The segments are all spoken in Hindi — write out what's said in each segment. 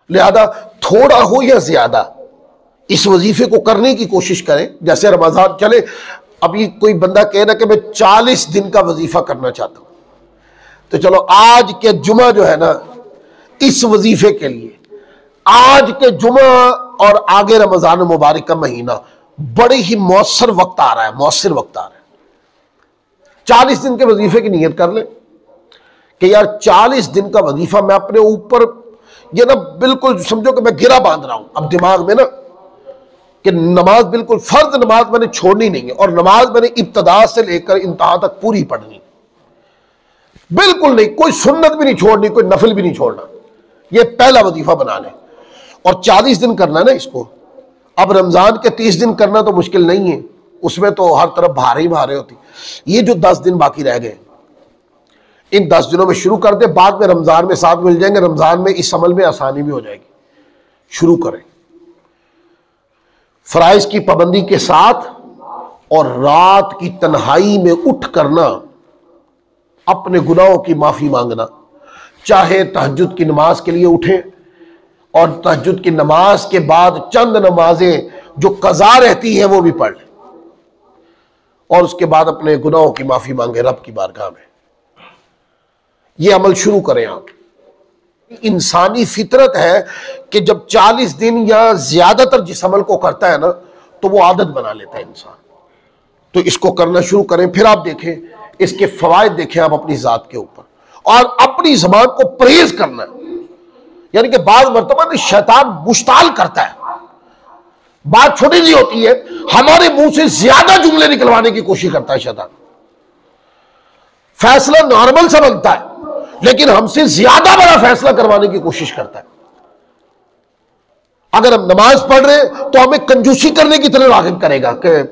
लिहाजा थोड़ा हो या ज्यादा इस वजीफे को करने की कोशिश करें। जैसे रमजान चले, अभी कोई बंदा कहे ना कि मैं 40 दिन का वजीफा करना चाहता हूं, तो चलो आज के जुमा जो है ना, इस वजीफे के लिए आज के जुमा और आगे रमजान मुबारक का महीना बड़े ही मौसर वक्त आ रहा है, मौसर वक्त आ रहा है। 40 दिन के वजीफे की नीयत कर लें कि यार 40 दिन का वजीफा मैं अपने ऊपर, ये ना बिल्कुल समझो कि मैं गिरा बांध रहा हूं अब दिमाग में ना, कि नमाज बिल्कुल फर्ज नमाज मैंने छोड़नी नहीं है, और नमाज मैंने इब्तदा से लेकर इंतहा तक पूरी पढ़नी, बिल्कुल नहीं, कोई सुन्नत भी नहीं छोड़नी, कोई नफल भी नहीं छोड़ना। ये पहला वजीफा बना लें, और 40 दिन करना है ना इसको। अब रमजान के 30 दिन करना तो मुश्किल नहीं है, उसमें तो हर तरफ भारे ही भारे होती। ये जो 10 दिन बाकी रह गए, इन 10 दिनों में शुरू कर दे, बाद में रमजान में साथ मिल जाएंगे, रमजान में इस अमल में आसानी भी हो जाएगी। शुरू करें फराइज की पाबंदी के साथ, और रात की तन्हाई में उठ करना, अपने गुनाहों की माफी मांगना। चाहे तहज्जुद की नमाज के लिए उठें और तहज्जुद की नमाज के बाद चंद नमाजें जो कज़ा रहती हैं वो भी पढ़ लें, और उसके बाद अपने गुनाहों की माफी मांगे रब की बारगाह में। ये अमल शुरू करें आप। इंसानी फितरत है कि जब 40 दिन या ज्यादातर जिस अमल को करता है ना, तो वो आदत बना लेता है इंसान। तो इसको करना शुरू करें, फिर आप देखें इसके फवायद देखें आप अपनी जात के ऊपर, और अपनी ज़बान को परहेज करना है। यानी कि बाद मर्तबा शैतान मुश्ताल करता है, बात छोटी सी होती है, हमारे मुंह से ज्यादा जुमले निकलवाने की कोशिश करता है शैतान। फैसला नॉर्मल सा बनता है, लेकिन हमसे ज्यादा बड़ा फैसला करवाने की कोशिश करता है। अगर हम नमाज पढ़ रहे हैं तो हमें कंजूसी करने की तरह राग़िब करेगा कि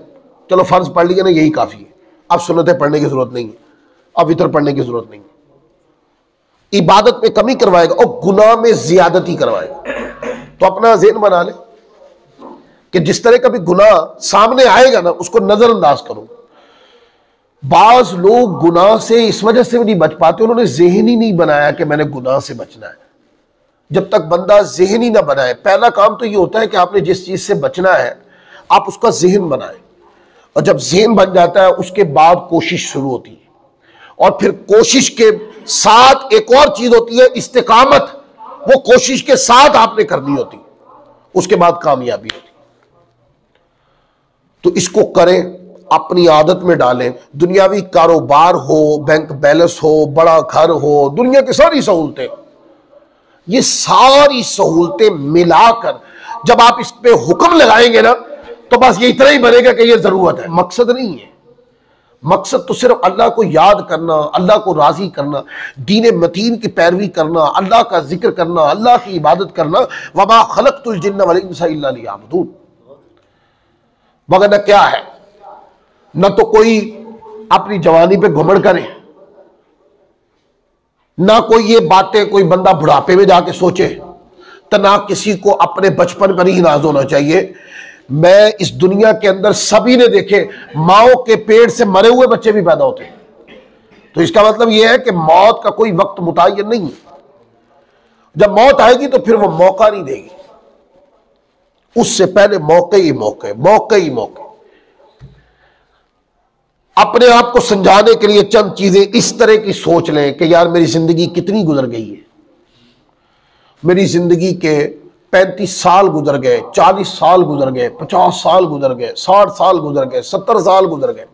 चलो फर्ज पढ़ लिया ना, यही काफी है, अब सुन्नतें पढ़ने की जरूरत नहीं है, अब वितर पढ़ने की जरूरत नहीं है। इबादत में कमी करवाएगा और गुनाह में ज्यादती करवाएगा। तो अपना ज़हन बना ले कि जिस तरह का भी गुनाह सामने आएगा ना, उसको नजरअंदाज करो। बाज लोग गुनाह से इस वजह से भी नहीं बच पाते, उन्होंने ज़हन ही नहीं बनाया कि मैंने गुनाह से बचना है। जब तक बंदा ज़हन ही ना बनाए, पहला काम तो ये होता है कि आपने जिस चीज से बचना है आप उसका ज़हन बनाएं, और जब ज़हन बन जाता है उसके बाद कोशिश शुरू होती है, और फिर कोशिश के साथ एक और चीज होती है इस्तिकामत। वो कोशिश के साथ आपने करनी होती, उसके बाद कामयाबी होती। तो इसको करें, अपनी आदत में डालें। दुनियावी कारोबार हो, बैंक बैलेंस हो, बड़ा घर हो, दुनिया की सारी सहूलतें, ये सारी सहूलतें मिलाकर जब आप इस पे हुक्म लगाएंगे ना, तो बस ये इतना ही बनेगा कि ये जरूरत है, मकसद नहीं है। मकसद तो सिर्फ अल्लाह को याद करना, अल्लाह को राजी करना, दीन मतीन की पैरवी करना, अल्लाह का जिक्र करना, अल्लाह की इबादत करना। वमा खलक़तुल जिन्ना वल इंसा इल्ला लियअबुदून। मगर न क्या है, न तो कोई अपनी जवानी पे घुमड़ करे, ना कोई ये बातें कोई बंदा बुढ़ापे में जाके सोचे, तो ना किसी को अपने बचपन पर ही नाज होना चाहिए। मैं इस दुनिया के अंदर सभी ने देखे, माओ के पेट से मरे हुए बच्चे भी पैदा होते हैं। तो इसका मतलब यह है कि मौत का कोई वक्त मुतय्यन नहीं है। जब मौत आएगी तो फिर वो मौका नहीं देगी, उससे पहले मौके ही मौके, मौके ही मौके। अपने आप को समझाने के लिए चंद चीजें इस तरह की सोच लें कि यार मेरी जिंदगी कितनी गुजर गई है। मेरी जिंदगी के 35 साल गुजर गए, 40 साल गुजर गए, 50 साल गुजर गए, 60 साल गुजर गए, 70 साल गुजर गए।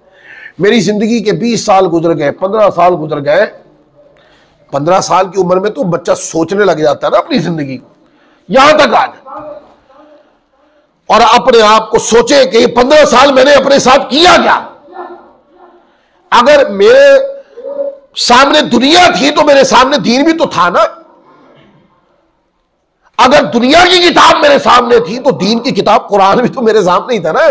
मेरी जिंदगी के 20 साल गुजर गए, 15 साल गुजर गए। 15 साल की उम्र में तो बच्चा सोचने लग जाता है ना अपनी जिंदगी को, यहां तक आ जाए, और अपने आप को सोचे कि ये 15 साल मैंने अपने साथ किया क्या। अगर मेरे सामने दुनिया थी तो मेरे सामने दीन भी तो था ना। अगर दुनिया की किताब मेरे सामने थी तो दीन की किताब कुरान भी तो मेरे सामने ही था ना।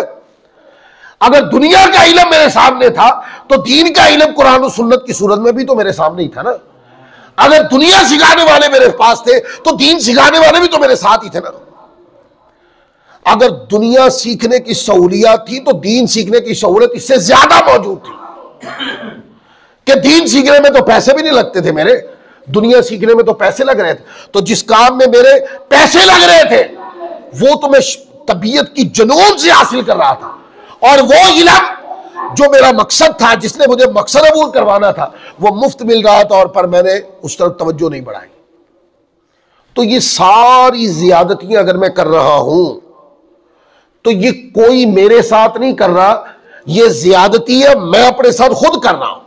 अगर दुनिया का इल्म मेरे सामने था तो दीन का इल्म कुरान और सुन्नत की सूरत में भी तो मेरे सामने ही था ना। अगर दुनिया सिखाने वाले मेरे पास थे तो दीन सिखाने वाले भी तो मेरे साथ ही थे ना। अगर दुनिया सीखने की सहूलियत थी तो दीन सीखने की सहूलियत इससे ज्यादा मौजूद थी कि दीन सीखने में तो पैसे भी नहीं लगते थे मेरे। दुनिया सीखने में तो पैसे लग रहे थे, तो जिस काम में मेरे पैसे लग रहे थे वो तो मैं तबीयत की जुनून से हासिल कर रहा था, और वो इल्म जो मेरा मकसद था, जिसने मुझे मकसद अबूल करवाना था, वो मुफ्त मिल रहा था, और पर मैंने उस तरफ तवज्जो नहीं बढ़ाई। तो ये सारी ज्यादतियां अगर मैं कर रहा हूं तो ये कोई मेरे साथ नहीं कर रहा, ये ज्यादती है मैं अपने साथ खुद कर रहा हूं।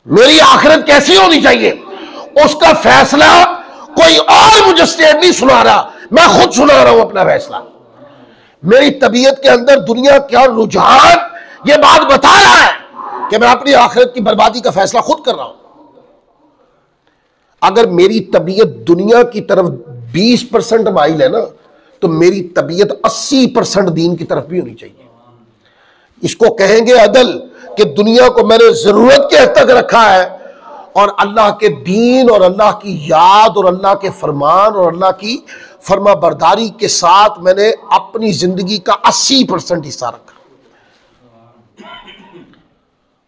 मेरी आखिरत कैसी होनी चाहिए उसका फैसला कोई और मुझे स्टेट नहीं सुना रहा, मैं खुद सुना रहा हूं अपना फैसला। मेरी तबीयत के अंदर दुनिया का रुझान ये बात बता रहा है कि मैं अपनी आखिरत की बर्बादी का फैसला खुद कर रहा हूं। अगर मेरी तबीयत दुनिया की तरफ 20% माइल है ना, तो मेरी तबीयत 80% दीन की तरफ भी होनी चाहिए। इसको कहेंगे अदल, कि दुनिया को मैंने जरूरत के हद तक रखा है, और अल्लाह के दीन और अल्लाह की याद और अल्लाह के फरमान और अल्लाह की फरमा बरदारी के साथ मैंने अपनी जिंदगी का 80% हिस्सा रखा।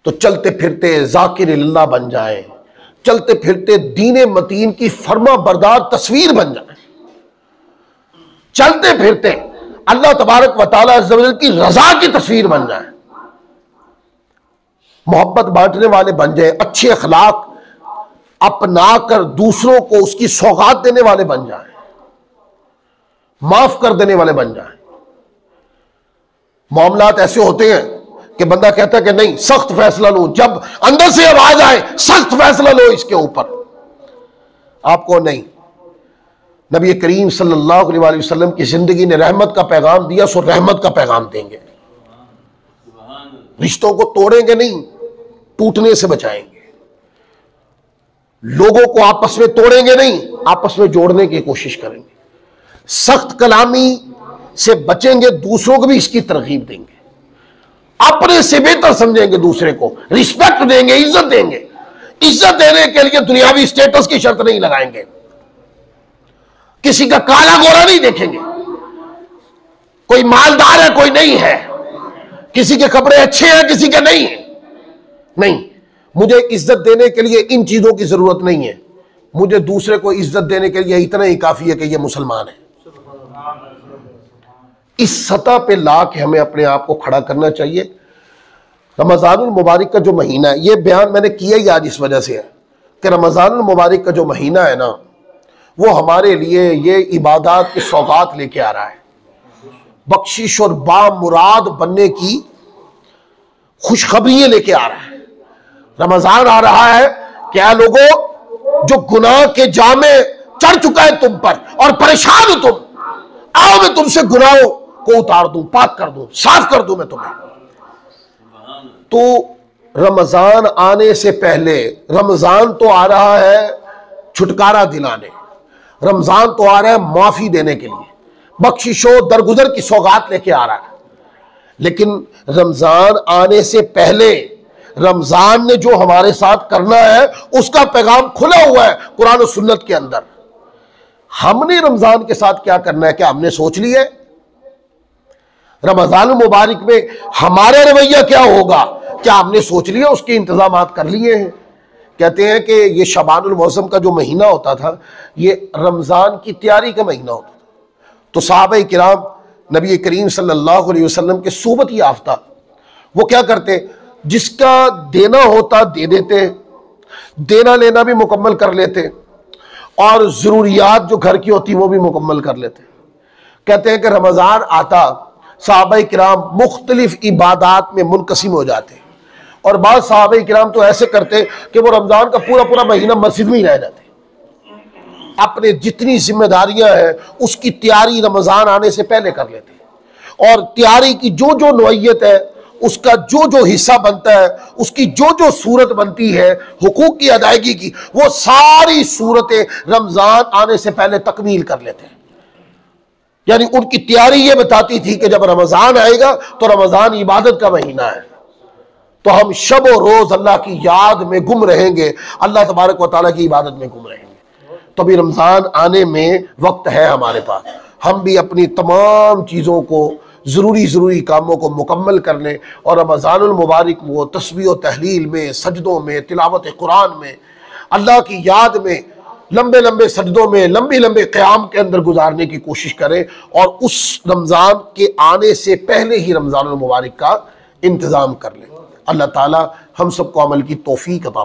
तो चलते फिरते जाकिर अल्लाह बन जाए, चलते फिरते दीन मतीन की फरमा बरदार तस्वीर बन जाए, चलते फिरते अल्लाह तबारक व तआला अज़्ज़ व जल की रजा की तस्वीर बन जाए, मोहब्बत बांटने वाले बन जाए, अच्छे अखलाक अपना कर दूसरों को उसकी सौगात देने वाले बन जाए, माफ कर देने वाले बन जाए। मामलात ऐसे होते हैं कि बंदा कहता है कि नहीं सख्त फैसला लो, जब अंदर से आवाज आए सख्त फैसला लो इसके ऊपर, आपको नहीं। नबी करीम सल्लल्लाहु अलैहि वसल्लम की जिंदगी ने रहमत का पैगाम दिया, सो रहमत का पैगाम देंगे। रिश्तों को तोड़ेंगे नहीं, टूटने से बचाएंगे। लोगों को आपस में तोड़ेंगे नहीं, आपस में जोड़ने की कोशिश करेंगे। सख्त कलामी से बचेंगे, दूसरों को भी इसकी तरगीब देंगे, अपने से बेहतर समझेंगे, दूसरे को रिस्पेक्ट देंगे, इज्जत देंगे। इज्जत देने के लिए दुनियावी स्टेटस की शर्त नहीं लगाएंगे, किसी का काला गोरा नहीं देखेंगे, कोई मालदार है कोई नहीं है, किसी के कपड़े अच्छे हैं किसी के नहीं है। नहीं, मुझे इज्जत देने के लिए इन चीजों की जरूरत नहीं है, मुझे दूसरे को इज्जत देने के लिए इतना ही काफी है कि यह मुसलमान है। इस सतह पे ला के हमें अपने आप को खड़ा करना चाहिए। रमज़ानुल मुबारक का जो महीना है, ये बयान मैंने किया ही आज इस वजह से है कि रमज़ानुल मुबारक का जो महीना है ना, वो हमारे लिए ये इबादत की सौगात लेके आ रहा है, बख्शिश और बामुराद बनने की खुशखबरी लेके आ रहा है। रमजान आ रहा है, क्या लोगों जो गुनाह के जामे चढ़ चुका है तुम पर और परेशान हो तुम, आओ मैं तुमसे गुनाहों को उतार दूं, पाक कर दूं, साफ कर दूं मैं तुम्हें। तो रमजान आने से पहले, रमजान तो आ रहा है छुटकारा दिलाने, रमजान तो आ रहा है माफी देने के लिए, बख्शिशो दरगुजर की सौगात लेके आ रहा है। लेकिन रमजान आने से पहले रमजान ने जो हमारे साथ करना है उसका पैगाम खुला हुआ है कुरान और सुन्नत के अंदर। हमने रमजान के साथ क्या करना है, क्या हमने सोच लिया है? रमजान मुबारक में हमारा रवैया क्या होगा, क्या हमने सोच लिया, उसके इंतजाम कर लिए हैं? कहते हैं कि ये शबानुल मौसम का जो महीना होता था, ये रमजान की तैयारी का महीना होता था। तो सहाबा किराम नबी करीम सल्लल्लाहु अलैहि वसल्लम के सूबत याफ्ता, वो क्या करते, जिसका देना होता दे देते, देना लेना भी मुकम्मल कर लेते, और ज़रूरियात जो घर की होती वो भी मुकम्मल कर लेते। कहते हैं कि रमज़ान आता, सहाबा किराम मुख्तलिफ इबादात में मुनकसिम हो जाते, और बाद सहाबा किराम तो ऐसे करते कि वो रमज़ान का पूरा पूरा महीना मस्जिद में ही रह जाते। अपने जितनी जिम्मेदारियां हैं उसकी तैयारी रमज़ान आने से पहले कर लेते, और तैयारी की जो जो नौइयत है, उसका जो जो हिस्सा बनता है, उसकी जो जो सूरत बनती है हुकूक की अदायगी की, वो सारी सूरतें रमज़ान आने से पहले तकमील कर लेते हैं। यानी उनकी तैयारी ये बताती थी कि जब रमज़ान आएगा तो रमज़ान इबादत का महीना है, तो हम शब और रोज़ अल्लाह की याद में गुम रहेंगे, अल्लाह तबारक व तआला की इबादत में गुम रहेंगे। तो अभी रमज़ान आने में वक्त है हमारे पास, हम भी अपनी तमाम चीज़ों को, ज़रूरी कामों को मुकम्मल कर लें, और रमज़ानुल मुबारक वो तस्बीह और तहलील में, सजदों में, तिलावत कुरान में अल्लाह की याद में लंबे लंबे सजदों में लंबे लंबे क़याम के अंदर गुजारने की कोशिश करें और उस रमज़ान के आने से पहले ही रमज़ान मुबारक का इंतज़ाम कर लें। अल्लाह ताला हम सबको अमल की तौफीक अता